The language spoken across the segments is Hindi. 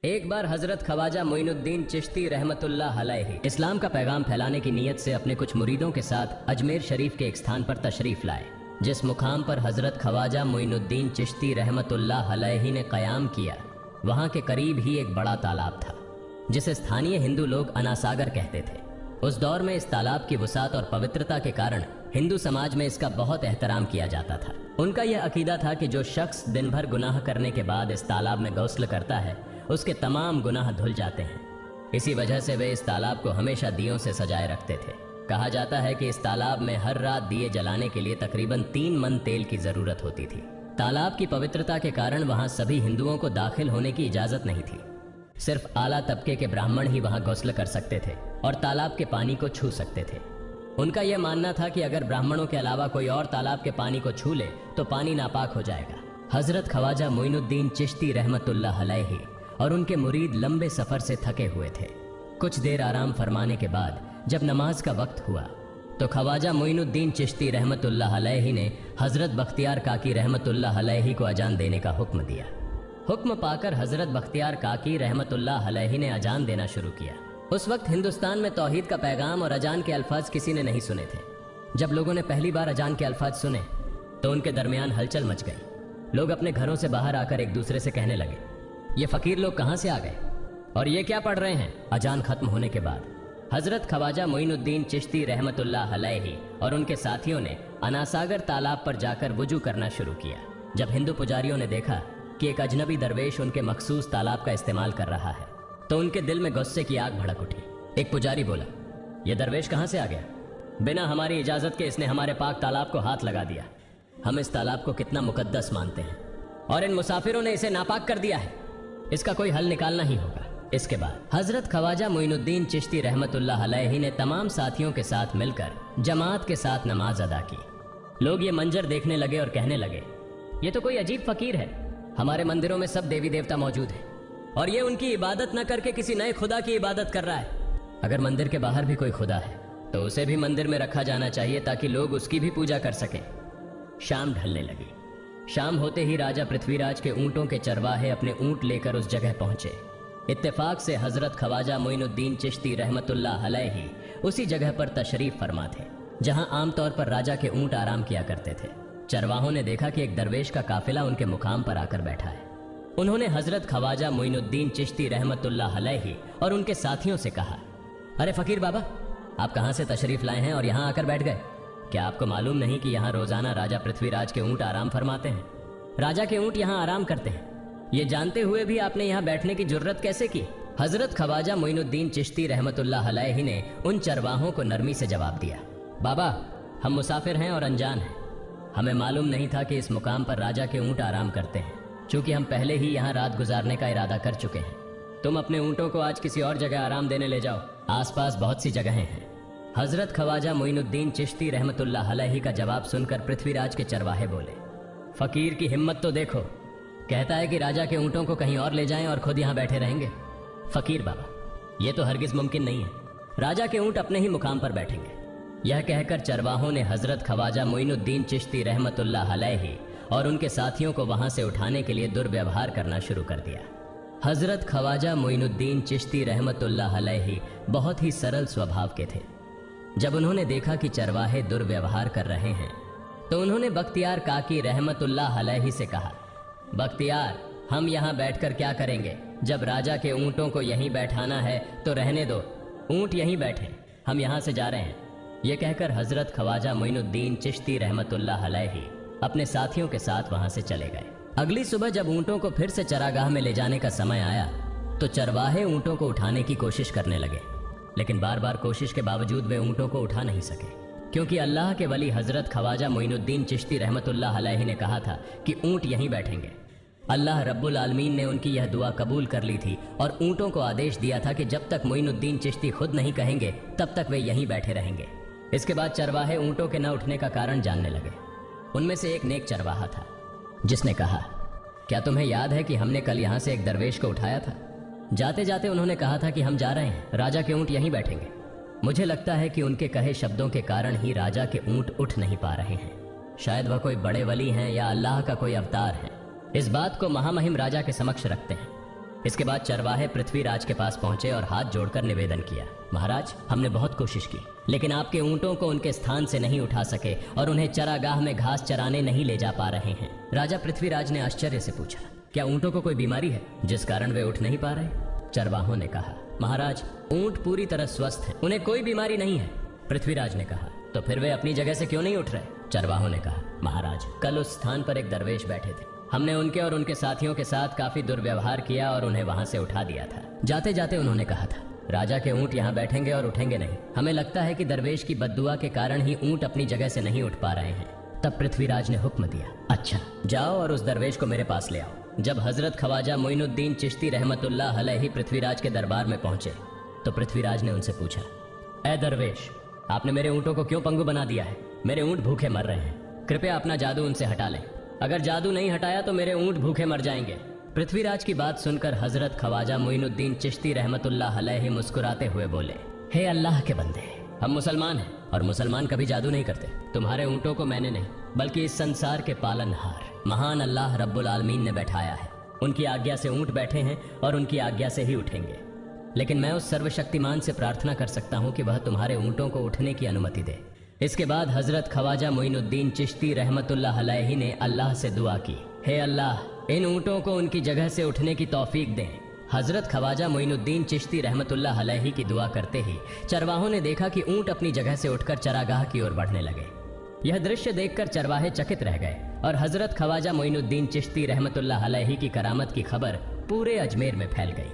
एक बार हजरत ख्वाजा मोइनुद्दीन चिश्ती रहमतुल्लाह अलैहि इस्लाम का पैगाम फैलाने की नीयत से अपने कुछ मुरीदों के साथ अजमेर शरीफ के एक स्थान पर तशरीफ लाए। जिस मुकाम पर हजरत ख्वाजा मोइनुद्दीन चिश्ती रहमतुल्लाह अलैहि ने क़याम किया, वहाँ के करीब ही एक बड़ा तालाब था जिसे स्थानीय हिंदू लोग अनासागर कहते थे। उस दौर में इस तालाब की वसात और पवित्रता के कारण हिंदू समाज में इसका बहुत एहतराम किया जाता था। उनका यह अकीदा था कि जो शख्स दिन भर गुनाह करने के बाद इस तालाब में गौस्ल करता है, उसके तमाम गुनाह धुल जाते हैं। इसी वजह से वे इस तालाब को हमेशा दियों से सजाए रखते थे। कहा जाता है कि इस तालाब में हर रात दिए जलाने के लिए तकरीबन 3 मन तेल की जरूरत होती थी। तालाब की पवित्रता के कारण वहां सभी हिंदुओं को दाखिल होने की इजाजत नहीं थी। सिर्फ आला तबके के ब्राह्मण ही वहां गौस्ल कर सकते थे और तालाब के पानी को छू सकते थे। उनका यह मानना था कि अगर ब्राह्मणों के अलावा कोई और तालाब के पानी को छू ले तो पानी नापाक हो जाएगा। हजरत ख्वाजा मोइनुद्दीन चिश्ती रहमतुल्लाह अलैहि और उनके मुरीद लंबे सफर से थके हुए थे। कुछ देर आराम फरमाने के बाद जब नमाज का वक्त हुआ तो ख्वाजा मोइनुद्दीन चिश्ती रहमतुल्लाह अलैहि ने हजरत बख्तियार काकी रहमतुल्लाह अलैहि को अजान देने का हुक्म दिया। हुक्म पाकर हजरत बख्तियार काकी रहमतुल्लाह अलैहि ने अजान देना शुरू किया। उस वक्त हिंदुस्तान में तौहीद का पैगाम और अजान के अल्फाज किसी ने नहीं सुने थे। जब लोगों ने पहली बार अजान के अल्फाज सुने तो उनके दरमियान हलचल मच गई। लोग अपने घरों से बाहर आकर एक दूसरे से कहने लगे, ये फकीर लोग कहां से आ गए और ये क्या पढ़ रहे हैं। अजान खत्म होने के बाद हजरत ख्वाजा मोइनुद्दीन चिश्ती रहमतुल्लाह अलैहि और उनके साथियों ने अनासागर तालाब पर जाकर वुजू करना शुरू किया। जब हिंदू पुजारियों ने देखा कि एक अजनबी दरवेश उनके मखसूस तालाब का इस्तेमाल कर रहा है तो उनके दिल में गुस्से की आग भड़क उठी। एक पुजारी बोला, यह दरवेश कहां से आ गया? बिना हमारी इजाजत के इसने हमारे पाक तालाब को हाथ लगा दिया। हम इस तालाब को कितना मुकद्दस मानते हैं और इन मुसाफिरों ने इसे नापाक कर दिया है। इसका कोई हल निकालना ही होगा। इसके बाद हजरत ख्वाजा मोइनुद्दीन चिश्ती रहमतुल्लाह अलैहि ने तमाम साथियों के साथ मिलकर जमात के साथ नमाज अदा की। लोग ये मंजर देखने लगे और कहने लगे, ये तो कोई अजीब फकीर है। हमारे मंदिरों में सब देवी देवता मौजूद हैं और ये उनकी इबादत न करके किसी नए खुदा की इबादत कर रहा है। अगर मंदिर के बाहर भी कोई खुदा है तो उसे भी मंदिर में रखा जाना चाहिए ताकि लोग उसकी भी पूजा कर सकें। शाम ढलने लगी। शाम होते ही राजा पृथ्वीराज के ऊंटों के चरवाहे अपने ऊंट लेकर उस जगह पहुंचे। इत्तेफाक से हजरत ख्वाजा मोइनुद्दीन चिश्ती रहमतुल्लाह अलैहि उसी जगह पर तशरीफ फरमा थे जहां आमतौर पर राजा के ऊंट आराम किया करते थे। चरवाहों ने देखा कि एक दरवेश का काफिला उनके मुकाम पर आकर बैठा है। उन्होंने हजरत ख्वाजा मोइनुद्दीन चिश्ती रहमतुल्लाह अलैहि और उनके साथियों से कहा, अरे फकीर बाबा, आप कहां से तशरीफ लाए हैं और यहां आकर बैठ गए? क्या आपको मालूम नहीं कि यहाँ रोजाना राजा पृथ्वीराज के ऊंट आराम फरमाते हैं? राजा के ऊंट यहाँ आराम करते हैं। ये जानते हुए भी आपने यहाँ बैठने की जुर्रत कैसे की? हजरत ख्वाजा मोइनुद्दीन चिश्ती रहमतुल्लाह अलैहि ने उन चरवाहों को नरमी से जवाब दिया, बाबा, हम मुसाफिर हैं और अनजान हैं। हमें मालूम नहीं था कि इस मुकाम पर राजा के ऊंट आराम करते हैं। चूंकि हम पहले ही यहाँ रात गुजारने का इरादा कर चुके हैं, तुम अपने ऊंटों को आज किसी और जगह आराम देने ले जाओ। आसपास बहुत सी जगहें हैं। हजरत ख्वाजा मोइनुद्दीन चिश्ती रहमतुल्लाह अलैहि का जवाब सुनकर पृथ्वीराज के चरवाहे बोले, फकीर की हिम्मत तो देखो, कहता है कि राजा के ऊंटों को कहीं और ले जाएं और खुद यहाँ बैठे रहेंगे। फकीर बाबा, ये तो हरगिज मुमकिन नहीं है। राजा के ऊंट अपने ही मुकाम पर बैठेंगे। यह कहकर चरवाहों ने हजरत ख्वाजा मोइनुद्दीन चिश्ती रहमतुल्लाह अलैहि और उनके साथियों को वहां से उठाने के लिए दुर्व्यवहार करना शुरू कर दिया। हजरत ख्वाजा मोइनुद्दीन चिश्ती रहमतुल्लाह अलैहि बहुत ही सरल स्वभाव के थे। जब उन्होंने देखा कि चरवाहे दुर्व्यवहार कर रहे हैं तो उन्होंने बख्तियार काकी रहमतुल्लाह अलैहि से कहा, बख्तियार, हम यहाँ बैठकर क्या करेंगे? जब राजा के ऊंटों को यहीं बैठाना है तो रहने दो, ऊंट यहीं बैठे, हम यहाँ से जा रहे हैं। यह कहकर हजरत ख्वाजा मोइनुद्दीन चिश्ती रहमतुल्लाह अलैहि अपने साथियों के साथ वहां से चले गए। अगली सुबह जब ऊंटों को फिर से चरागाह में ले जाने का समय आया तो चरवाहे ऊंटों को उठाने की कोशिश करने लगे, लेकिन बार बार कोशिश के बावजूद वे ऊंटों को उठा नहीं सके, क्योंकि अल्लाह के वली हजरत ख्वाजा मोइनुद्दीन चिश्ती रहमतुल्लाह अलैहि ने कहा था कि ऊंट यहीं बैठेंगे। अल्लाह रब्बुल आलमीन ने उनकी यह दुआ कबूल कर ली थी और ऊंटों को आदेश दिया था कि जब तक मोइनुद्दीन चिश्ती खुद नहीं कहेंगे तब तक वे यहीं बैठे रहेंगे। इसके बाद चरवाहे ऊंटों के न उठने का कारण जानने लगे। उनमें से एक नेक चरवाहा था जिसने कहा, क्या तुम्हें याद है कि हमने कल यहाँ से एक दरवेश को उठाया था? जाते जाते उन्होंने कहा था कि हम जा रहे हैं, राजा के ऊंट यहीं बैठेंगे। मुझे लगता है कि उनके कहे शब्दों के कारण ही राजा के ऊंट उठ नहीं पा रहे हैं। शायद वह कोई बड़े वली हैं या अल्लाह का कोई अवतार है। इस बात को महामहिम राजा के समक्ष रखते हैं। इसके बाद चरवाहे पृथ्वीराज के पास पहुंचे और हाथ जोड़कर निवेदन किया, महाराज, हमने बहुत कोशिश की, लेकिन आपके ऊंटों को उनके स्थान से नहीं उठा सके और उन्हें चरागाह में घास चराने नहीं ले जा पा रहे हैं। राजा पृथ्वीराज ने आश्चर्य से पूछा, क्या ऊंटों को कोई बीमारी है जिस कारण वे उठ नहीं पा रहे? चरवाहों ने कहा, महाराज, ऊंट पूरी तरह स्वस्थ हैं, उन्हें कोई बीमारी नहीं है। पृथ्वीराज ने कहा, तो फिर वे अपनी जगह से क्यों नहीं उठ रहे? चरवाहों ने कहा, महाराज, कल उस स्थान पर एक दरवेश बैठे थे, हमने उनके और उनके साथियों के साथ काफी दुर्व्यवहार किया और उन्हें वहां से उठा दिया था। जाते जाते उन्होंने कहा था, राजा के ऊंट यहाँ बैठेंगे और उठेंगे नहीं। हमें लगता है कि दरवेश की बद्दुआ के कारण ही ऊंट अपनी जगह से नहीं उठ पा रहे हैं। तब पृथ्वीराज ने हुक्म दिया, अच्छा, जाओ और उस दरवेश को मेरे पास ले आओ। जब हजरत ख्वाजा मोइनुद्दीन चिश्ती रहमतुल्लाह अलैहि पृथ्वीराज के दरबार में पहुंचे तो पृथ्वीराज ने उनसे पूछा, ऐ दरवेश, आपने मेरे ऊंटों को क्यों पंगु बना दिया है? मेरे ऊंट भूखे मर रहे हैं, कृपया अपना जादू उनसे हटा लें। अगर जादू नहीं हटाया तो मेरे ऊंट भूखे मर जाएंगे। पृथ्वीराज की बात सुनकर हजरत ख्वाजा मोइनुद्दीन चिश्ती रहमतुल्लाह अलैहि मुस्कुराते हुए बोले, हे अल्लाह के बंदे, हम मुसलमान हैं और मुसलमान कभी जादू नहीं करते। तुम्हारे ऊंटों को मैंने नहीं बल्कि इस संसार के पालनहार महान अल्लाह रब्बुल आलमीन ने बैठाया है। उनकी आज्ञा से ऊंट बैठे हैं और उनकी आज्ञा से ही उठेंगे। लेकिन मैं उस सर्वशक्तिमान से प्रार्थना कर सकता हूँ कि वह तुम्हारे ऊंटों को उठने की अनुमति दे। इसके बाद हजरत ख्वाजा मोइनुद्दीन चिश्ती रहमतुल्लाह अलैहि ने अल्लाह से दुआ की, हे अल्लाह, इन ऊंटों को उनकी जगह से उठने की तौफीक दें। हजरत ख्वाजा मोइनुद्दीन चिश्ती रहमतुल्लाह अलैहि की दुआ करते ही चरवाहों ने देखा कि ऊंट अपनी जगह से उठकर चरागाह की ओर बढ़ने लगे। यह दृश्य देखकर चरवाहे चकित रह गए और हजरत ख्वाजा मोइनुद्दीन चिश्ती रहमतुल्लाह अलैहि की करामत की खबर पूरे अजमेर में फैल गई।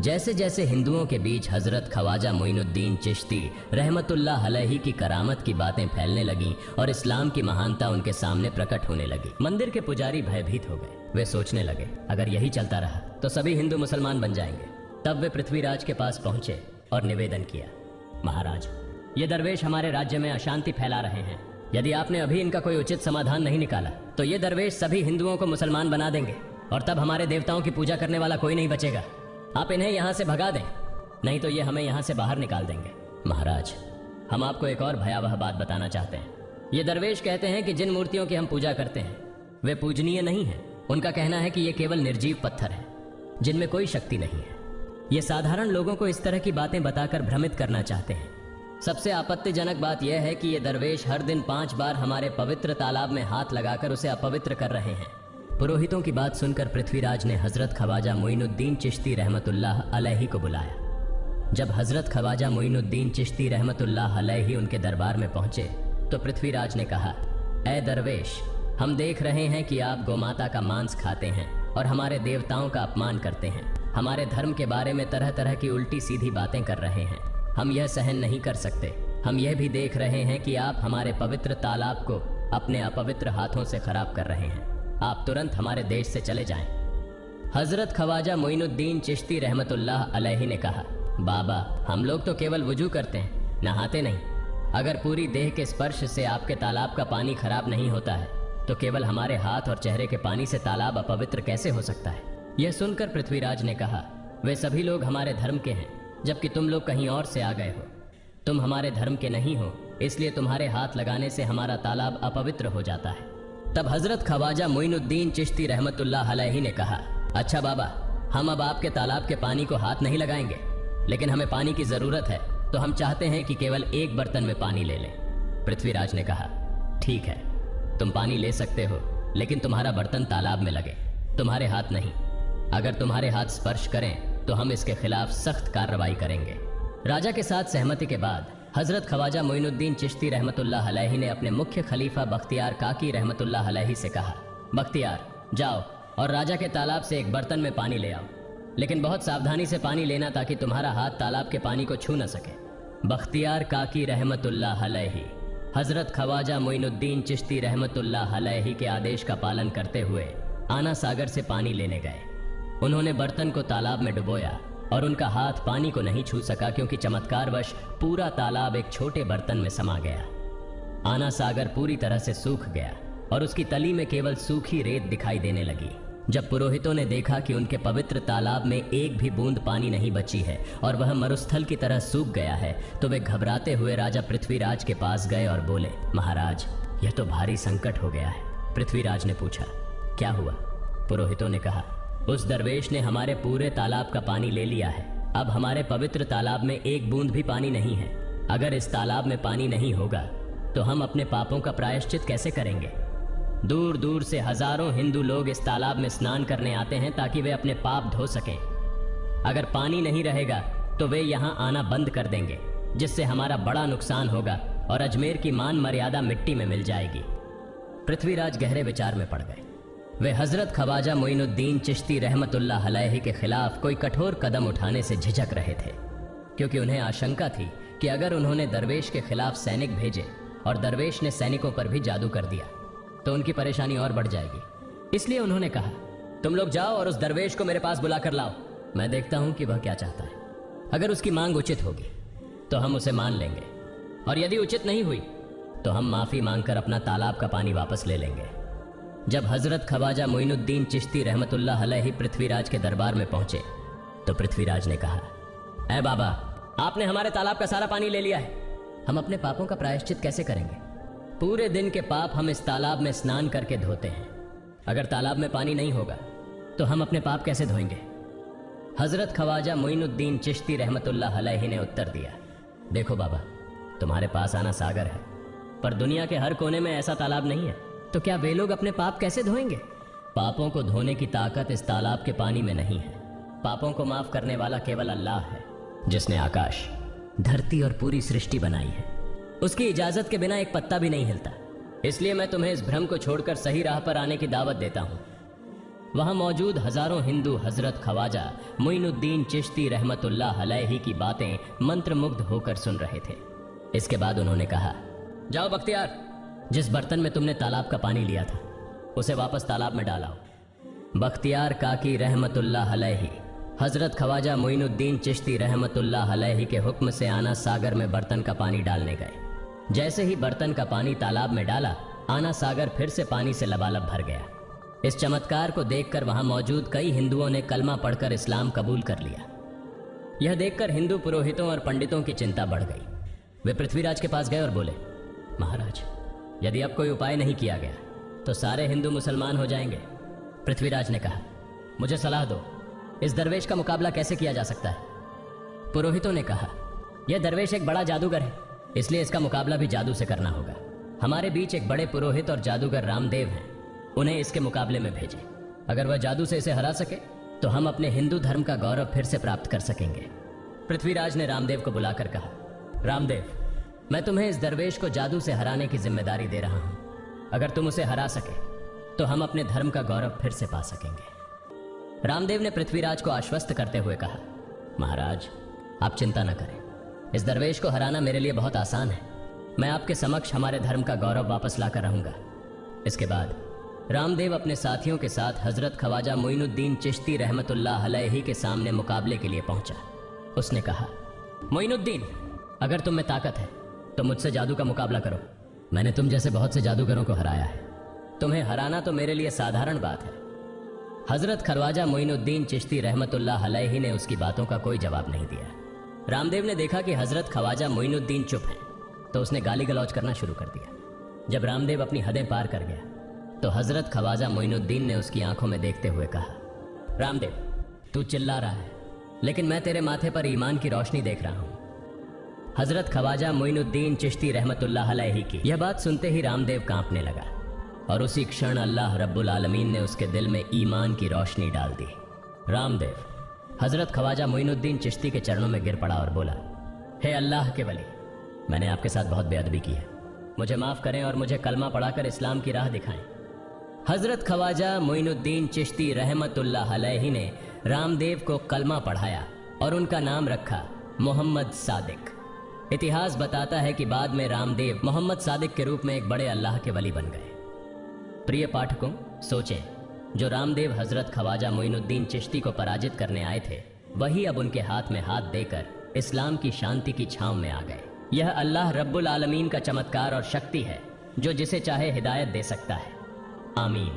जैसे जैसे हिंदुओं के बीच हजरत ख्वाजा मोइनुद्दीन चिश्ती रहमतुल्लाह अलैहि की करामत की बातें फैलने लगीं और इस्लाम की महानता उनके सामने प्रकट होने लगी, मंदिर के पुजारी भयभीत हो गए। वे सोचने लगे, अगर यही चलता रहा तो सभी हिंदू मुसलमान बन जाएंगे। तब वे पृथ्वीराज के पास पहुंचे और निवेदन किया, महाराज, ये दरवेश हमारे राज्य में अशांति फैला रहे हैं। यदि आपने अभी इनका कोई उचित समाधान नहीं निकाला तो ये दरवेश सभी हिंदुओं को मुसलमान बना देंगे और तब हमारे देवताओं की पूजा करने वाला कोई नहीं बचेगा। आप इन्हें यहाँ से भगा दें, नहीं तो ये हमें यहाँ से बाहर निकाल देंगे। महाराज, हम आपको एक और भयावह बात बताना चाहते हैं। ये दरवेश कहते हैं कि जिन मूर्तियों की हम पूजा करते हैं वे पूजनीय नहीं है। उनका कहना है कि ये केवल निर्जीव पत्थर है जिनमें कोई शक्ति नहीं है। ये साधारण लोगों को इस तरह की बातें बताकर भ्रमित करना चाहते हैं। सबसे आपत्तिजनक बात यह है कि ये दरवेश हर दिन 5 बार हमारे पवित्र तालाब में हाथ लगाकर उसे अपवित्र कर रहे हैं। पुरोहितों की बात सुनकर पृथ्वीराज ने हजरत ख्वाजा मोइनुद्दीन चिश्ती रहमतुल्लाह अलैहि को बुलाया। जब हजरत ख्वाजा मोइनुद्दीन चिश्ती रहमतुल्लाह अलैहि उनके दरबार में पहुंचे तो पृथ्वीराज ने कहा, ऐ दरवेश, हम देख रहे हैं कि आप गोमाता का मांस खाते हैं और हमारे देवताओं का अपमान करते हैं। हमारे धर्म के बारे में तरह तरह की उल्टी सीधी बातें कर रहे हैं। हम यह सहन नहीं कर सकते। हम यह भी देख रहे हैं कि आप हमारे पवित्र तालाब को अपने अपवित्र हाथों से खराब कर रहे हैं। आप तुरंत हमारे देश से चले जाएं। हजरत ख्वाजा मोइनुद्दीन चिश्ती रहमतुल्लाह अलैहि ने कहा, बाबा, हम लोग तो केवल वुजू करते हैं, नहाते नहीं। अगर पूरी देह के स्पर्श से आपके तालाब का पानी खराब नहीं होता है तो केवल हमारे हाथ और चेहरे के पानी से तालाब अपवित्र कैसे हो सकता है? यह सुनकर पृथ्वीराज ने कहा, वे सभी लोग हमारे धर्म के हैं जबकि तुम लोग कहीं और से आ गए हो। तुम हमारे धर्म के नहीं हो, इसलिए तुम्हारे हाथ लगाने से हमारा तालाब अपवित्र हो जाता है। तब हजरत ख्वाजा मोइनुद्दीन चिश्ती रहमतुल्लाह अलैहि ने कहा, अच्छा बाबा, हम अब आपके तालाब के पानी को हाथ नहीं लगाएंगे, लेकिन हमें पानी की जरूरत है तो हम चाहते हैं कि केवल एक बर्तन में पानी ले लें। पृथ्वीराज ने कहा, ठीक है, तुम पानी ले सकते हो, लेकिन तुम्हारा बर्तन तालाब में लगे, तुम्हारे हाथ नहीं। अगर तुम्हारे हाथ स्पर्श करें तो हम इसके खिलाफ सख्त कार्रवाई करेंगे। राजा के साथ सहमति के बाद हजरत ख्वाजा मोइनुद्दीन चिश्ती रहमतुल्लाह अलैहि ने अपने मुख्य खलीफा बख्तियार काकी रहमतुल्लाह अलैहि से कहा, बख्तियार, जाओ और राजा के तालाब से एक बर्तन में पानी ले आओ, लेकिन बहुत सावधानी से पानी लेना ताकि तुम्हारा हाथ तालाब के पानी को छू न सके। बख्तियार काकी रहमतुल्लाह अलैहि हजरत ख्वाजा मोइनुद्दीन चिश्ती रहमतुल्लाह अलैहि के आदेश का पालन करते हुए आना सागर से पानी लेने गए। उन्होंने बर्तन को तालाब में डुबोया और उनका हाथ पानी को नहीं छू सका क्योंकि चमत्कारवश पूरा तालाब एक छोटे बर्तन में समा गया। आना सागर पूरी तरह से सूख गया और उसकी तली में केवल सूखी रेत दिखाई देने लगी। जब पुरोहितों ने देखा कि उनके पवित्र तालाब में एक भी बूंद पानी नहीं बची है और वह मरुस्थल की तरह सूख गया है तो वे घबराते हुए राजा पृथ्वीराज के पास गए और बोले, महाराज, यह तो भारी संकट हो गया है। पृथ्वीराज ने पूछा, क्या हुआ? पुरोहितों ने कहा, उस दरवेश ने हमारे पूरे तालाब का पानी ले लिया है। अब हमारे पवित्र तालाब में एक बूंद भी पानी नहीं है। अगर इस तालाब में पानी नहीं होगा तो हम अपने पापों का प्रायश्चित कैसे करेंगे? दूर दूर से हजारों हिंदू लोग इस तालाब में स्नान करने आते हैं ताकि वे अपने पाप धो सकें। अगर पानी नहीं रहेगा तो वे यहाँ आना बंद कर देंगे, जिससे हमारा बड़ा नुकसान होगा और अजमेर की मान मर्यादा मिट्टी में मिल जाएगी। पृथ्वीराज गहरे विचार में पड़ गए। वे हजरत ख्वाजा मोइनुद्दीन चिश्ती रहमतुल्लाह अलैहि के खिलाफ कोई कठोर कदम उठाने से झिझक रहे थे, क्योंकि उन्हें आशंका थी कि अगर उन्होंने दरवेश के खिलाफ सैनिक भेजे और दरवेश ने सैनिकों पर भी जादू कर दिया तो उनकी परेशानी और बढ़ जाएगी। इसलिए उन्होंने कहा, तुम लोग जाओ और उस दरवेश को मेरे पास बुला कर लाओ। मैं देखता हूं कि वह क्या चाहता है। अगर उसकी मांग उचित होगी तो हम उसे मान लेंगे, और यदि उचित नहीं हुई तो हम माफी मांगकर अपना तालाब का पानी वापस ले लेंगे। जब हजरत ख्वाजा मोइनुद्दीन चिश्ती रहमतुल्लाह अलैहि पृथ्वीराज के दरबार में पहुंचे तो पृथ्वीराज ने कहा, ऐ बाबा, आपने हमारे तालाब का सारा पानी ले लिया है। हम अपने पापों का प्रायश्चित कैसे करेंगे? पूरे दिन के पाप हम इस तालाब में स्नान करके धोते हैं। अगर तालाब में पानी नहीं होगा तो हम अपने पाप कैसे धोएंगे? हजरत ख्वाजा मोइनुद्दीन चिश्ती रहमतुल्लाह अलैहि ने उत्तर दिया, देखो बाबा, तुम्हारे पास आना सागर है, पर दुनिया के हर कोने में ऐसा तालाब नहीं है, तो क्या वे लोग अपने पाप कैसे धोएंगे? पापों को धोने की ताकत इस तालाब के पानी में नहीं है। पापों को माफ करने वाला केवल अल्लाह है, जिसने आकाश, धरती और पूरी सृष्टि बनाई है। उसकी इजाजत के बिना एक पत्ता भी नहीं हिलता। इसलिए मैं तुम्हें इस भ्रम को छोड़कर सही राह पर आने की दावत देता हूं। वहां मौजूद हजारों हिंदू हजरत ख्वाजा मोइनुद्दीन चिश्ती रहमतुल्लाह अलैहि की बातें मंत्रमुग्ध होकर सुन रहे थे। इसके बाद उन्होंने कहा, जाओ बख्तियार, जिस बर्तन में तुमने तालाब का पानी लिया था उसे वापस तालाब में डालाओ। बख्तियार काकी रहमतुल्लाह अलैहि हजरत ख्वाजा मोइनुद्दीन चिश्ती रहमतुल्लाह अलैहि के हुक्म से आना सागर में बर्तन का पानी डालने गए। जैसे ही बर्तन का पानी तालाब में डाला, आना सागर फिर से पानी से लबालब भर गया। इस चमत्कार को देखकर वहां मौजूद कई हिंदुओं ने कलमा पढ़कर इस्लाम कबूल कर लिया। यह देखकर हिंदू पुरोहितों और पंडितों की चिंता बढ़ गई। वे पृथ्वीराज के पास गए और बोले, महाराज, यदि अब कोई उपाय नहीं किया गया तो सारे हिंदू मुसलमान हो जाएंगे। पृथ्वीराज ने कहा, मुझे सलाह दो, इस दरवेश का मुकाबला कैसे किया जा सकता है? पुरोहितों ने कहा, यह दरवेश एक बड़ा जादूगर है, इसलिए इसका मुकाबला भी जादू से करना होगा। हमारे बीच एक बड़े पुरोहित और जादूगर रामदेव हैं, उन्हें इसके मुकाबले में भेजें। अगर वह जादू से इसे हरा सके तो हम अपने हिंदू धर्म का गौरव फिर से प्राप्त कर सकेंगे। पृथ्वीराज ने रामदेव को बुलाकर कहा, रामदेव, मैं तुम्हें इस दरवेश को जादू से हराने की जिम्मेदारी दे रहा हूं। अगर तुम उसे हरा सके तो हम अपने धर्म का गौरव फिर से पा सकेंगे। रामदेव ने पृथ्वीराज को आश्वस्त करते हुए कहा, महाराज, आप चिंता न करें, इस दरवेश को हराना मेरे लिए बहुत आसान है। मैं आपके समक्ष हमारे धर्म का गौरव वापस लाकर रहूंगा। इसके बाद रामदेव अपने साथियों के साथ हजरत ख्वाजा मोइनुद्दीन चिश्ती रहमतुल्लाह अलैहि के सामने मुकाबले के लिए पहुंचा। उसने कहा, मोइनुद्दीन, अगर तुम में ताकत है तो मुझसे जादू का मुकाबला करो। मैंने तुम जैसे बहुत से जादूगरों को हराया है, तुम्हें हराना तो मेरे लिए साधारण बात है। हजरत ख्वाजा मोइनुद्दीन चिश्ती रहमतुल्लाह अलैहि ने उसकी बातों का कोई जवाब नहीं दिया। रामदेव ने देखा कि हजरत ख्वाजा मोइनुद्दीन चुप है, तो उसने गाली गलौज करना शुरू कर दिया। जब रामदेव अपनी हदें पार कर गया तो हजरत ख्वाजा मोइनुद्दीन ने उसकी आंखों में देखते हुए कहा, रामदेव, तू चिल्ला रहा है, लेकिन मैं तेरे माथे पर ईमान की रोशनी देख रहा हूं। हजरत ख्वाजा मोइनुद्दीन चिश्ती रहमतुल्लाह अलैहि की यह बात सुनते ही रामदेव कांपने लगा, और उसी क्षण अल्लाह रब्बुल आलमीन ने उसके दिल में ईमान की रोशनी डाल दी। रामदेव हजरत ख्वाजा मोइनुद्दीन चिश्ती के चरणों में गिर पड़ा और बोला, हे अल्लाह के वली, मैंने आपके साथ बहुत बेअदबी की है, मुझे माफ करें और मुझे कलमा पढ़ाकर इस्लाम की राह दिखाएं। हजरत ख्वाजा मोइनुद्दीन चिश्ती रहमतुल्लाह अलैहि ने रामदेव को कलमा पढ़ाया और उनका नाम रखा मोहम्मद सादिक। इतिहास बताता है कि बाद में रामदेव मोहम्मद सादिक के रूप में एक बड़े अल्लाह के वली बन गए। प्रिय पाठकों, सोचें, जो रामदेव हजरत ख्वाजा मोइनुद्दीन चिश्ती को पराजित करने आए थे, वही अब उनके हाथ में हाथ देकर इस्लाम की शांति की छांव में आ गए। यह अल्लाह रब्बुल आलमीन का चमत्कार और शक्ति है, जो जिसे चाहे हिदायत दे सकता है। आमीन।